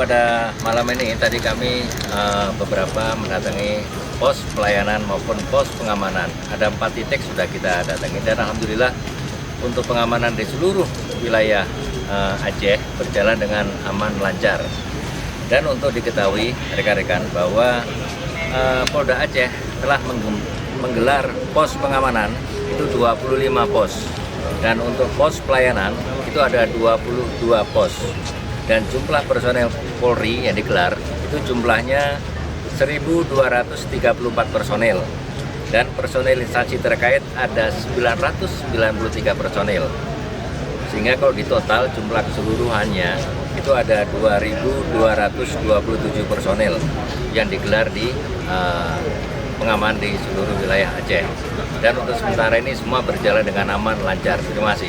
pada malam ini tadi kami beberapa mendatangi pos pelayanan maupun pos pengamanan. Ada 4 titik sudah kita datangi dan alhamdulillah untuk pengamanan di seluruh wilayah Aceh berjalan dengan aman lancar. Dan untuk diketahui rekan-rekan bahwa Polda Aceh telah menggelar pos pengamanan itu 25 pos. Dan untuk pos pelayanan itu ada 22 pos. Dan jumlah personel Polri yang digelar itu jumlahnya 1.234 personel. Dan personel instansi terkait ada 993 personel. Sehingga kalau di total jumlah keseluruhannya itu ada 2.227 personel yang digelar di pengaman di seluruh wilayah Aceh. Dan untuk sementara ini semua berjalan dengan aman, lancar. Terima kasih.